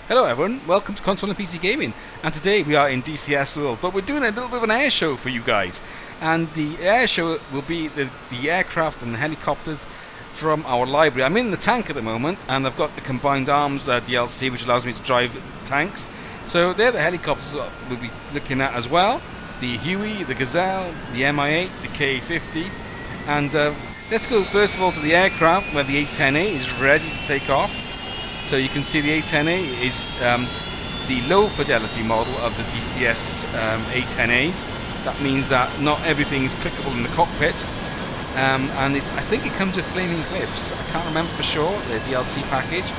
Hello everyone, welcome to Console and PC Gaming, and today we are in DCS world, but we're doing a little bit of an air show for you guys. And the air show will be the aircraft and the helicopters from our library. I'm in the tank at the moment, and I've got the Combined Arms DLC, which allows me to drive tanks. So they're the helicopters that we'll be looking at as well. The Huey, the Gazelle, the Mi-8, the Ka-50, and let's go first of all to the aircraft where the A-10A is ready to take off. So you can see the A-10A is the low fidelity model of the DCS A-10As. That means that not everything is clickable in the cockpit, and I think it comes with flaming cliffs. I can't remember for sure, the DLC package.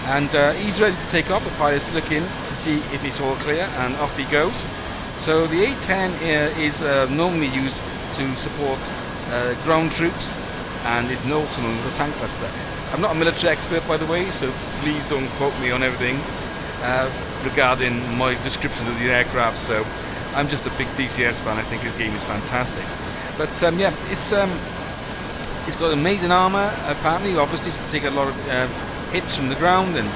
And he's ready to take off. The pilot's looking to see if it's all clear, and off he goes. So the A-10 is normally used to support ground troops, and it's also known as a tank buster. I'm not a military expert, by the way, so please don't quote me on everything regarding my descriptions of the aircraft. So I'm just a big DCS fan. I think the game is fantastic. But yeah, it's got amazing armour. Apparently, obviously, to take a lot of hits from the ground, and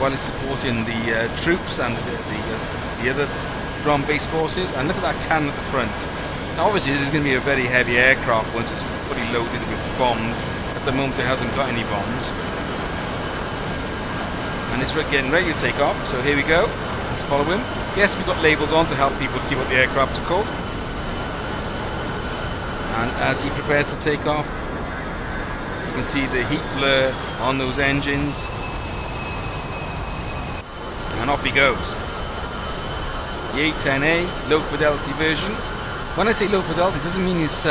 while it's supporting the troops and the other ground-based forces. And look at that cannon at the front. Now, obviously, this is going to be a very heavy aircraft once it's fully loaded with bombs. At the moment it hasn't got any bombs, and it's getting ready to take off. So here we go, let's follow him. Yes, we've got labels on to help people see what the aircraft are called. And as he prepares to take off, you can see the heat blur on those engines, and off he goes. The A-10A low fidelity version. When I say low fidelity, it doesn't mean it's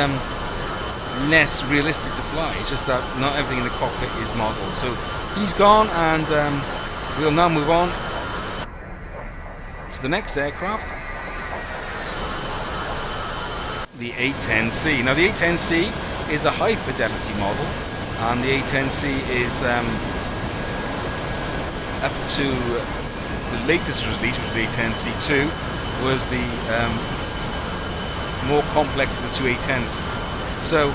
less realistic to fly. It's just that not everything in the cockpit is modeled. So he's gone, and we'll now move on to the next aircraft, the A-10C. Now the A-10C is a high fidelity model, and the A-10C is up to the latest release, which was the A-10C2, was the more complex of the two A-10s. So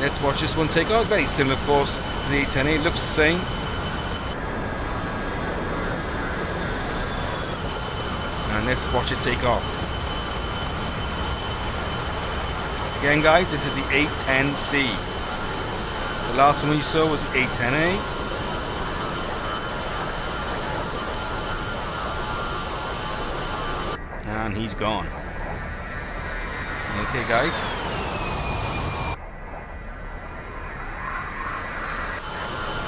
let's watch this one take off. Very similar, of course, to the A-10A. It looks the same. And let's watch it take off. Again, guys, this is the A-10C. The last one you saw was the A-10A. And he's gone. Okay, guys.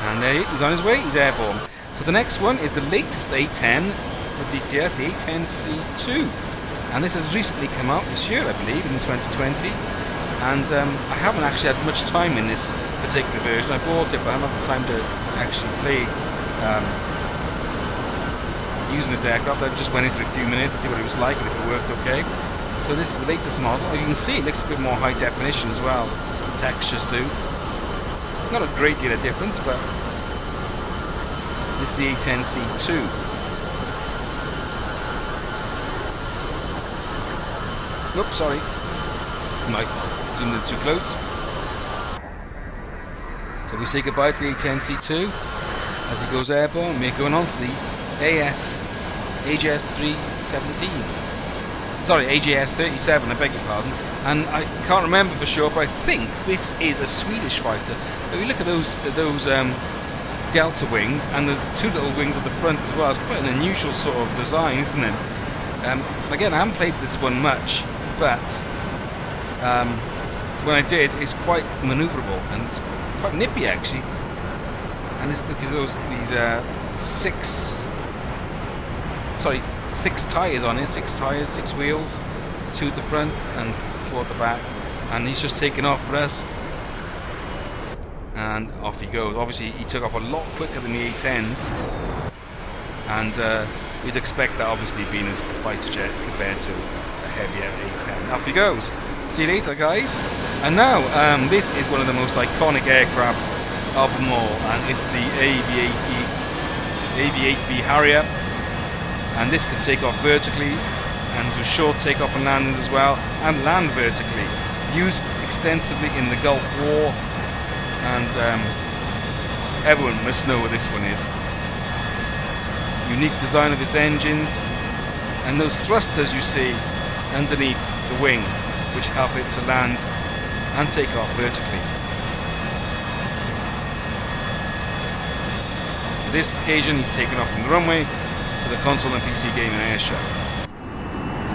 And there he's on his way, he's airborne. So the next one is the latest A-10 for DCS, the A-10C2. And this has recently come out this year, I believe, in 2020. And I haven't actually had much time in this particular version. I bought it, but I haven't had the time to actually play using this aircraft. I just went in for a few minutes to see what it was like and if it worked okay. So this is the latest model. You can see it looks a bit more high definition as well. The textures do. Not a great deal of difference, but this is the A-10C2. Oops, sorry. My fault. Zoomed in too close. So we say goodbye to the A-10C2 as he goes airborne. We're going on to the AJS 317. Sorry, AJS 37, I beg your pardon. And I can't remember for sure, but I think this is a Swedish fighter. If you look at those delta wings, and there's two little wings at the front as well. It's quite an unusual sort of design, isn't it? Again, I haven't played this one much, but when I did, it's quite manoeuvrable, and it's quite nippy actually. And let's look at these six tyres on it, 6 tyres, 6 wheels, 2 at the front and 4 at the back, and he's just taken off for us, and off he goes. Obviously he took off a lot quicker than the A-10s, and we'd expect that, obviously, being a fighter jet compared to a heavier A-10. Off he goes. See you later, guys. And now this is one of the most iconic aircraft of them all, and it's the Av-8b Harrier. And this can take off vertically and do short takeoff and landings as well, and land vertically. Used extensively in the Gulf War, and everyone must know what this one is. unique design of its engines, and those thrusters you see underneath the wing, which help it to land and take off vertically. On this occasion, he's taken off from the runway for the console and PC gaming air show,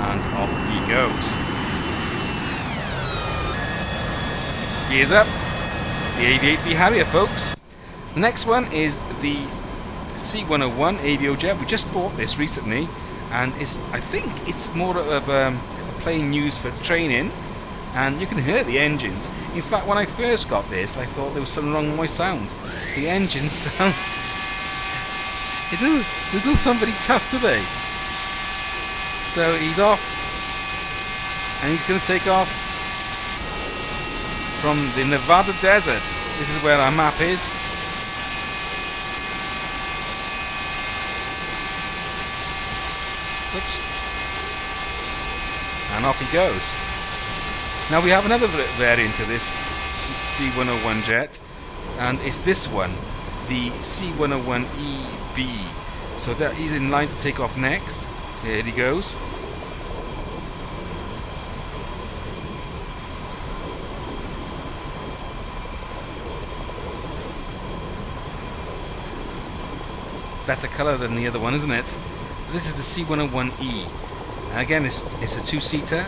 and off he goes. Gears up, the Av-8b Harrier, folks. The next one is the C101 Aviojet. We just bought this recently, and I think it's more of a plane used for training, and you can hear the engines. In fact, when I first got this, I thought there was something wrong with my sound. The engines sound... They do something very tough, do they? So he's off, and he's going to take off from the Nevada desert. This is where our map is. Oops. And off he goes. Now we have another variant of this C101 jet, and it's this one, the C101 So that he's in line to take off next. Here he goes. Better colour than the other one, isn't it? This is the C101E. And again, it's a two-seater.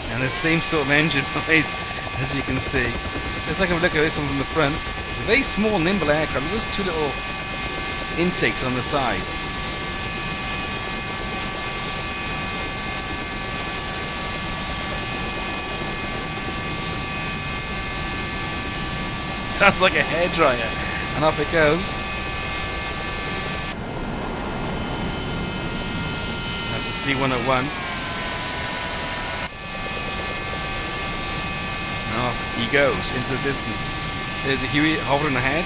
And the same sort of engine noise, as you can see. Let's take a look at this one from the front. It's a very small, nimble aircraft. Those two little intakes on the side. Sounds like a hairdryer, and off it goes. That's the C101. And off he goes into the distance. There's a Huey hovering ahead.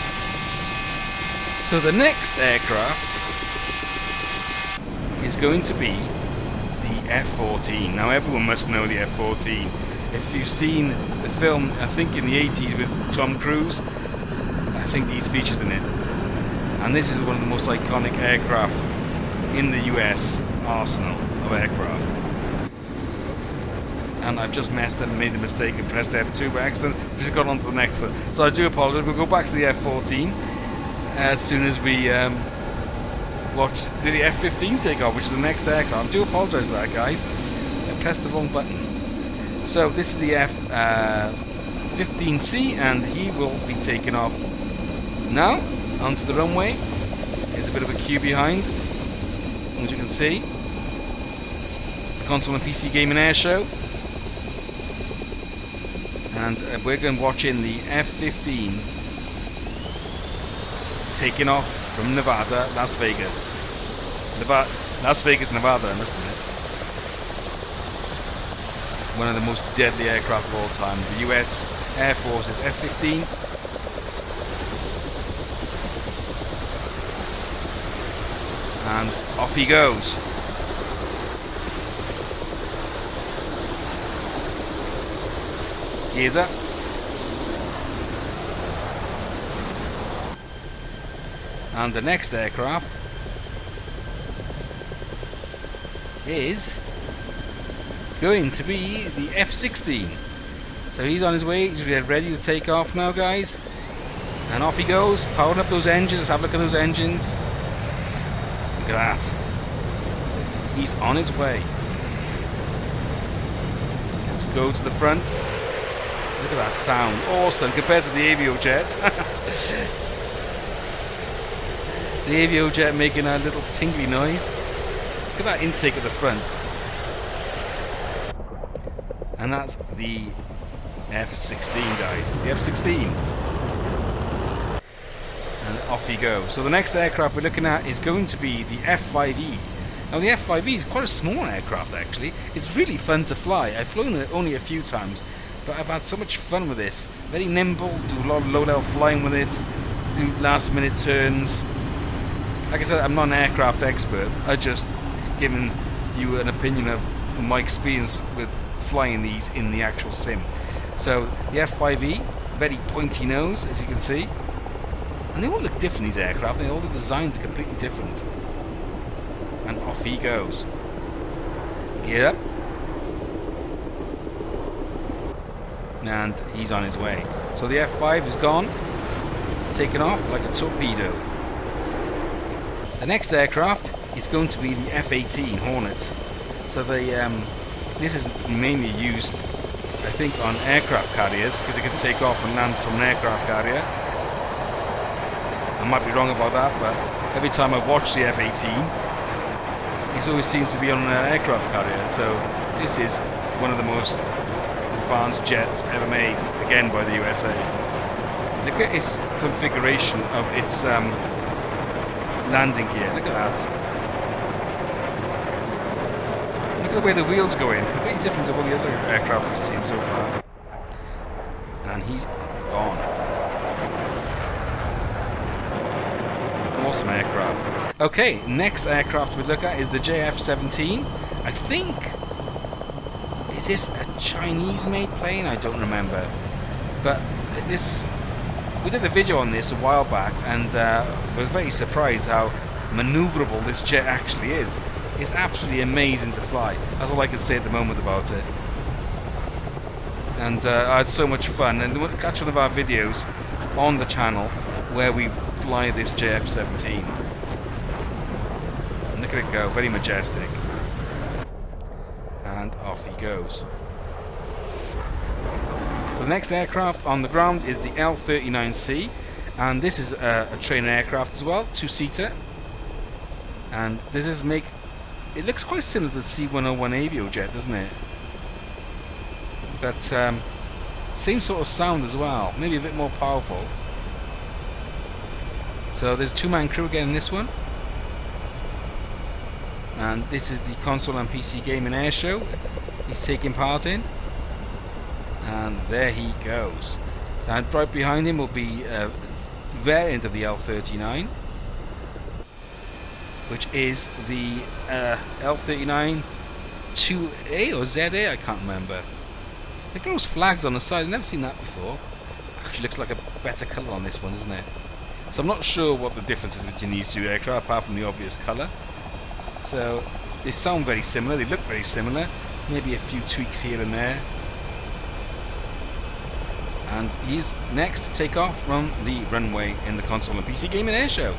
So the next aircraft is going to be the F-14. Now everyone must know the F-14. If you've seen the film, I think in the 80s with Tom Cruise, I think these features in it. And this is one of the most iconic aircraft in the US arsenal of aircraft. And I've just messed up and made the mistake and pressed F2 by accident. Just got on to the next one. So I do apologise. We'll go back to the F-14 as soon as we watch the F-15 take off, which is the next aircraft. I do apologise for that, guys. I pressed the wrong button. So this is the F-15C, and he will be taking off now onto the runway. There's a bit of a queue behind, as you can see. The console and PC gaming air show. And we're going to watch in the F-15 taking off from Nevada, Las Vegas. Las Vegas, Nevada, I must admit. One of the most deadly aircraft of all time. The US Air Force's F-15. And off he goes. Gears up. And the next aircraft is going to be the F-16. So he's on his way, he's ready to take off now, guys. And off he goes, powering up those engines. Have a look at those engines. Look at that. He's on his way. Let's go to the front. Look at that sound. Awesome compared to the Aviojet. The Aviojet making a little tingly noise. Look at that intake at the front. And that's the F-16, guys. The F-16. And off he goes. So the next aircraft we're looking at is going to be the F-5E. Now the F-5E is quite a small aircraft, actually. It's really fun to fly. I've flown it only a few times, but I've had so much fun with this. Very nimble, do a lot of low-level flying with it, do last-minute turns. Like I said, I'm not an aircraft expert. I'm just giving you an opinion of my experience with flying these in the actual sim. So the F-5E, very pointy nose, as you can see. And they all look different, these aircraft. All the designs are completely different. And off he goes. Gear up. And he's on his way. So the F5 is gone, taken off like a torpedo. The next aircraft is going to be the F-18 Hornet. So this is mainly used, I think, on aircraft carriers because it can take off and land from an aircraft carrier. I might be wrong about that, but every time I watch the F-18, it always seems to be on an aircraft carrier. So this is one of the most advanced jets ever made, again by the USA. Look at its configuration of its landing gear. Look at that. Look at the way the wheels go in. Completely different to all the other aircraft we've seen so far. And he's gone. Awesome aircraft. Okay, next aircraft we look at is the JF-17. I think, is this a Chinese-made plane? I don't remember. But this, we did a video on this a while back, and was very surprised how maneuverable this jet actually is. It's absolutely amazing to fly. That's all I can say at the moment about it. And I had so much fun. And we'll catch one of our videos on the channel where we fly this JF-17. And look at it go, very majestic. And off he goes. So the next aircraft on the ground is the L-39C, and this is a trainer aircraft as well, two-seater. And this is it looks quite similar to the C101 Aviojet, doesn't it? But same sort of sound as well, maybe a bit more powerful. So there's a two-man crew again in this one. And this is the console and PC gaming air show he's taking part in. And there he goes. And right behind him will be a variant of the L-39, which is the L-39 2A or ZA, I can't remember. Look at those flags on the side, I've never seen that before. Actually looks like a better colour on this one, isn't it? So I'm not sure what the difference is between these two aircraft, apart from the obvious colour. So they sound very similar, they look very similar, maybe a few tweaks here and there. And he's next to take off from the runway in the console and PC gaming air show.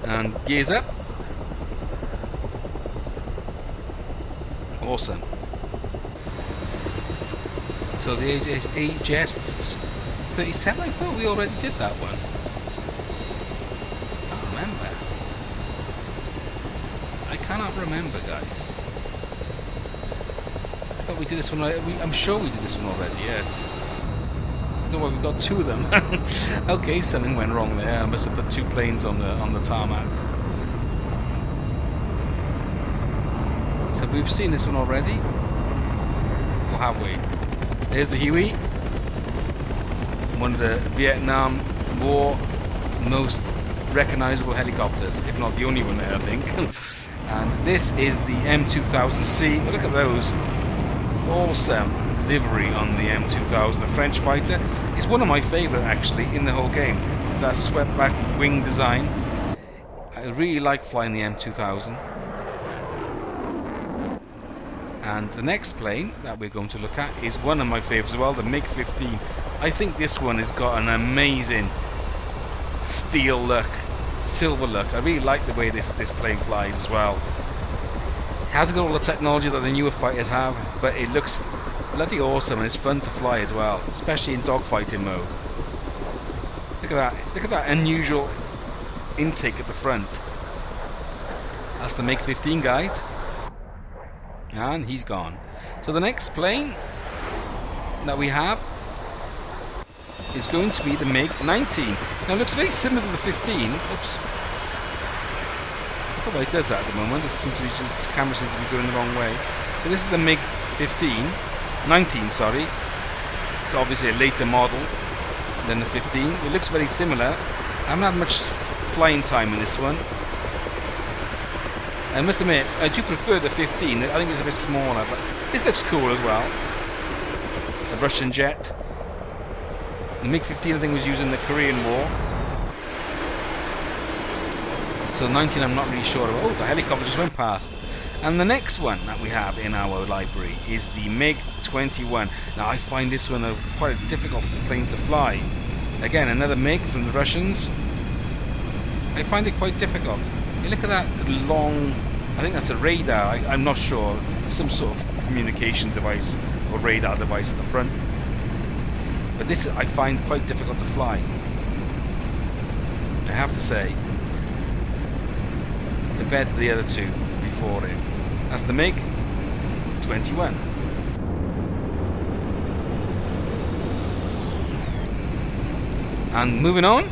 And gears up. Awesome. So the Aviojet 37, I thought we already did that one. I cannot remember, guys. I thought we did this one already. I'm sure we did this one already, yes. Don't worry, we've got two of them. Okay, something went wrong there. I must have put two planes on the tarmac. So we've seen this one already. Or have we? There's the Huey. One of the Vietnam War most recognizable helicopters, if not the only one there, I think. And this is the M2000C. Look at those. Awesome livery on the M2000, a French fighter. It's one of my favorite actually in the whole game. That swept back wing design. I really like flying the M2000. And the next plane that we're going to look at is one of my favorites as well, the MiG-15. I think this one has got an amazing steel look, silver look. I really like the way this plane flies as well. It hasn't got all the technology that the newer fighters have, but it looks bloody awesome and it's fun to fly as well, especially in dogfighting mode. Look at that! Look at that unusual intake at the front. That's the MiG-15, guys. And he's gone. So the next plane that we have is going to be the MiG-19. Now it looks very similar to the 15. Oops. I don't know why it does that at the moment. It seems to be just, the camera seems to be going the wrong way. So this is the MiG-15. 19, sorry. It's obviously a later model than the 15. It looks very similar. I haven't had much flying time in this one. I must admit, I do prefer the 15. I think it's a bit smaller, but this looks cool as well. The Russian jet. The MiG-15 I think was used in the Korean War. So 19 I'm not really sure about. Oh, the helicopter just went past. And the next one that we have in our library is the MiG-21. Now I find this one quite a difficult plane to fly. Again, another MiG from the Russians. I find it quite difficult. You look at that long, I think that's a radar, I'm not sure, some sort of communication device or radar device at the front. But this I find quite difficult to fly, I have to say, compared to the other two before it. That's the MiG-21. And moving on,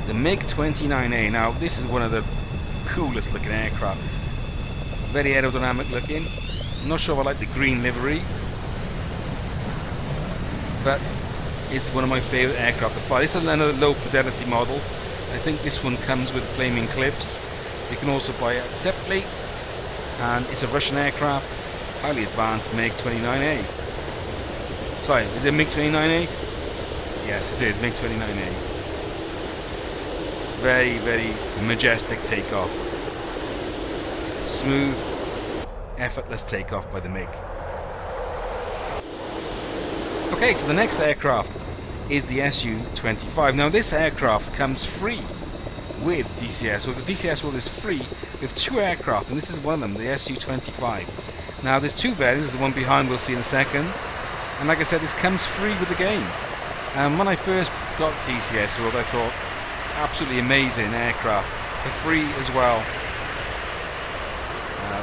the MiG-29A. Now this is one of the coolest looking aircraft. Very aerodynamic looking. I'm not sure if I like the green livery, but it's one of my favourite aircraft to fly. This is another low fidelity model. I think this one comes with flaming cliffs. You can also buy it separately, and it's a Russian aircraft, highly advanced MiG-29A. Sorry, is it MiG-29A? Yes, it is MiG-29A. Very, very majestic takeoff. Smooth, effortless takeoff by the MiG. Okay, so the next aircraft is the Su-25. Now this aircraft comes free with DCS, because DCS World is free with two aircraft, and this is one of them, the Su-25. Now there's two variants, the one behind we'll see in a second, and like I said, this comes free with the game. And when I first got DCS World, I thought, absolutely amazing aircraft, for free as well.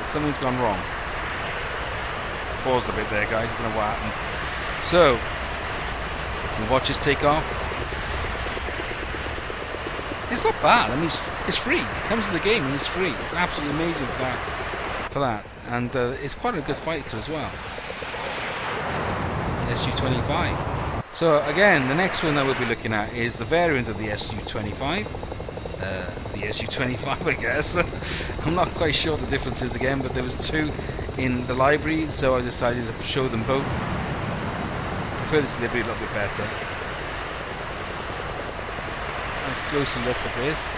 Something's gone wrong. Paused a bit there, guys, I don't know what happened. So, we'll watch this take off. It's not bad, I mean, it's free. It comes with the game and it's free. It's absolutely amazing for that. And it's quite a good fighter as well. Su-25. So again, the next one that we'll be looking at is the variant of the Su-25. The Su-25, I guess. I'm not quite sure the differences again, but there was two in the library, so I decided to show them both. Prefer this livery a little bit better. Let's have a closer look at this.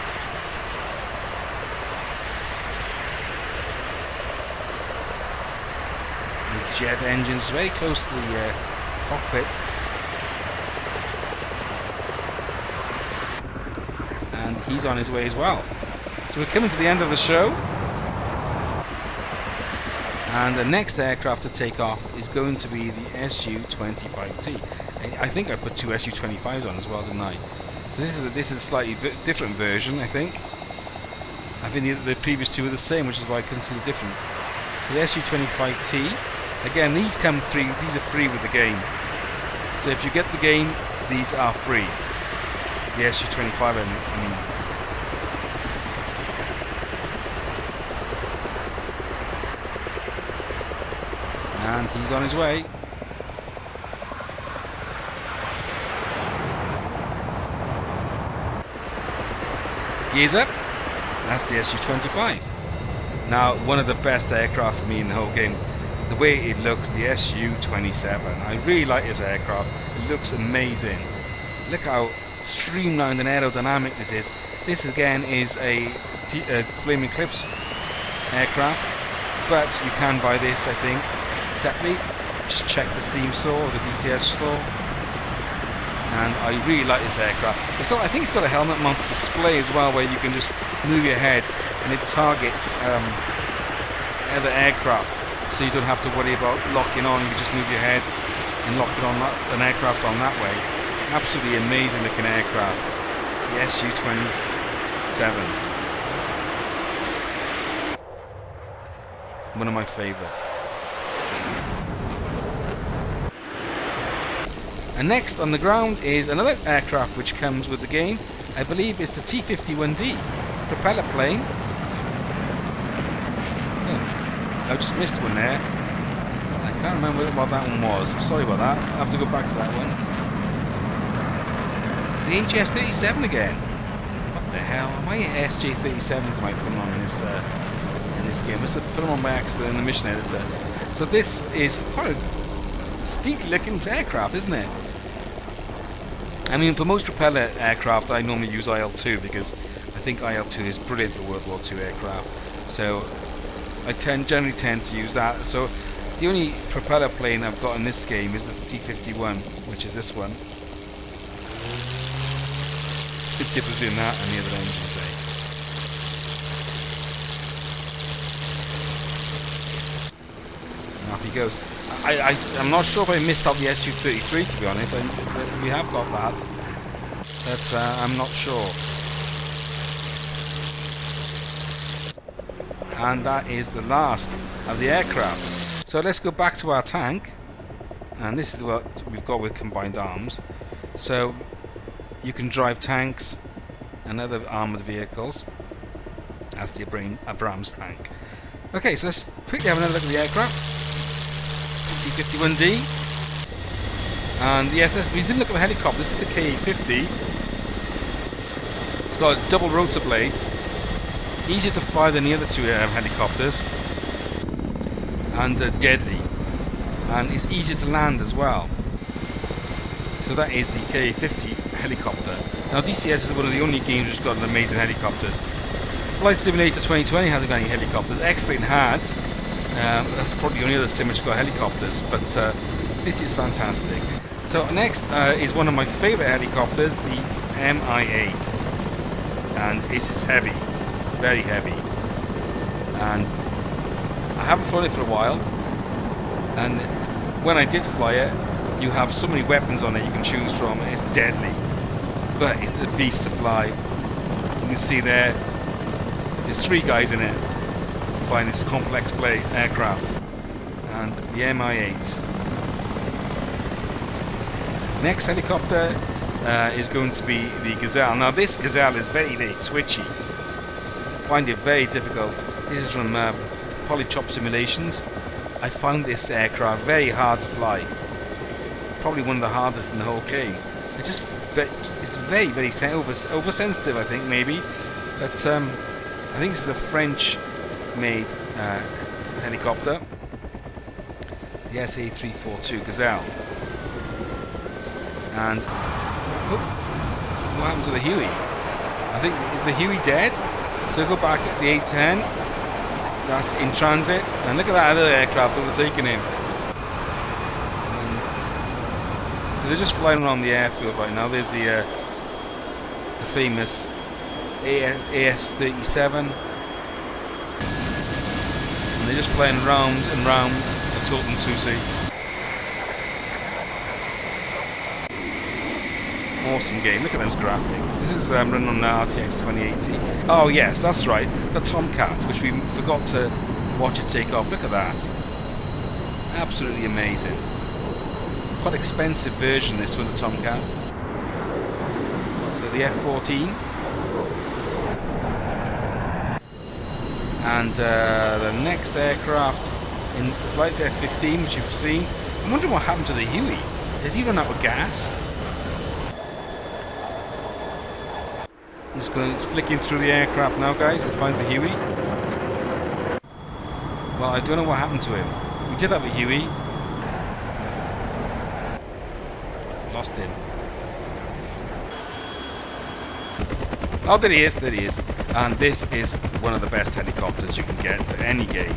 The jet engines very close to the cockpit. And he's on his way as well. So we're coming to the end of the show, and the next aircraft to take off is going to be the Su-25T. I think I put two Su-25s on as well, didn't I? So this is a slightly different version, I think. I think the previous two are the same, which is why I couldn't see the difference. So the Su-25T, again, these come free. These are free with the game. So if you get the game, these are free. The Su-25, I mean. And he's on his way. Gears up. That's the Su-25. Now, one of the best aircraft for me in the whole game. The way it looks, the Su-27. I really like this aircraft. It looks amazing. Look how streamlined and aerodynamic this is. This again is a Flaming Cliffs aircraft, but you can buy this, I think, separately. Just check the Steam store or the DCS store. And I really like this aircraft. I think it's got a helmet mounted display as well, where you can just move your head and it targets other aircraft, so you don't have to worry about locking on. You can just move your head and lock it on an aircraft on that way. Absolutely amazing looking aircraft, the Su-27. One of my favourites. And next on the ground is another aircraft which comes with the game. I believe it's the T-51D propeller plane. Oh, I just missed one there. I can't remember what that one was. Sorry about that. I'll have to go back to that one. The HS-37 again. What the hell? How many SJ-37s am I putting on in this this game. Let's put them on by accident in the mission editor. So this is quite a steep looking aircraft, isn't it? I mean, for most propeller aircraft I normally use IL-2 because I think IL-2 is brilliant for World War II aircraft. So I generally tend to use that. So the only propeller plane I've got in this game is the T-51, which is this one. Bit different between that and the other engine, say. And off he goes. I'm not sure if I missed out the Su-33, to be honest. We have got that, but I'm not sure. And that is the last of the aircraft. So let's go back to our tank, and this is what we've got with combined arms. So you can drive tanks and other armoured vehicles as the Abrams tank. Okay, so let's quickly have another look at the aircraft. T-51D. And yes, we didn't look at the helicopter. This is the K-50. It's got double rotor blades. Easier to fly than the other two helicopters. And deadly. And it's easier to land as well. So that is the K-50 helicopter. Now DCS is one of the only games which has got amazing helicopters. Flight Simulator 2020 hasn't got any helicopters. X-Plane has. That's probably the only other sim which has got helicopters, but this is fantastic. So next is one of my favourite helicopters, the Mi-8. And this is heavy, very heavy. And I haven't flown it for a while. And when I did fly it, you have so many weapons on it you can choose from. It's deadly, but it's a beast to fly. You can see there, there's 3 guys in it flying this complex aircraft. And the Mi-8. Next helicopter is going to be the Gazelle. Now this Gazelle is very, very twitchy. I find it very difficult. This is from Polychop Simulations. I found this aircraft very hard to fly. Probably one of the hardest in the whole game. It's very, very oversensitive, I think, maybe. But I think this is a French-made helicopter. The SA-342 Gazelle. And what happened to the Huey? I think, is the Huey dead? So go back at the A-10. That's in transit. And look at that other aircraft overtaking him. So they're just flying around the airfield right now. There's the famous AS-37. And they're just flying round and round the Totem 2C. Awesome game. Look at those graphics. This is running on the RTX 2080. Oh yes, that's right. The Tomcat, which we forgot to watch it take off. Look at that. Absolutely amazing. Quite expensive version, this one, the Tomcat. So the F-14. And the next aircraft in flight, the F-15, which you've seen. I'm wondering what happened to the Huey. Has he run out of gas? I'm just going to flicking through the aircraft now, guys. Let's find the Huey. Well, I don't know what happened to him. We did have a Huey. Lost him. Oh, there he is. There he is. And this is one of the best helicopters you can get for any game.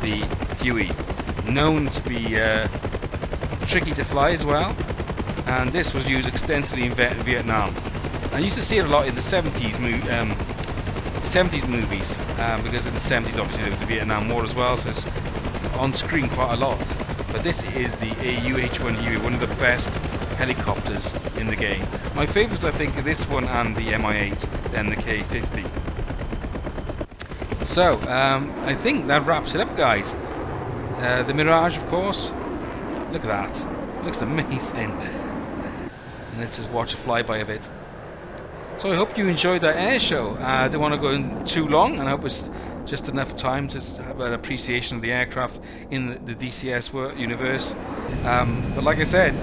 The Huey, known to be tricky to fly as well. And this was used extensively in Vietnam. I used to see it a lot in the 70s movies, because in the 70s obviously there was the Vietnam War as well, so it's on screen quite a lot. But this is the UH-1 Huey, one of the best helicopters in the game. My favourites, I think, are this one and the Mi-8, then the K-50. So, I think that wraps it up, guys. The Mirage, of course. Look at that. Looks amazing. And let's just watch it fly by a bit. So I hope you enjoyed that air show. I don't want to go in too long, and I hope it's just enough time to have an appreciation of the aircraft in the DCS universe. But like I said,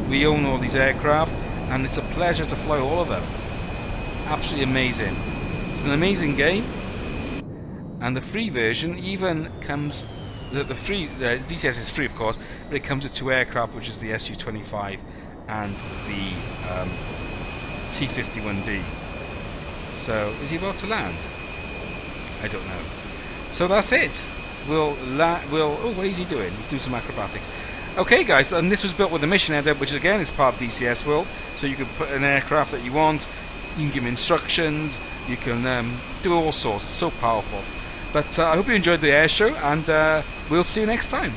we own all these aircraft, and it's a pleasure to fly all of them. Absolutely amazing. It's an amazing game, And the free version even comes, the free DCS is free of course, but it comes with 2 aircraft, which is the Su-25 and the T-51D. So is he about to land? I don't know. So that's it. Oh, what is he doing? He's doing some acrobatics. Okay guys, and this was built with a mission header, which again is part of DCS world, so you can put an aircraft that you want, you can give him instructions, you can do all sorts. It's so powerful. But I hope you enjoyed the air show, and we'll see you next time.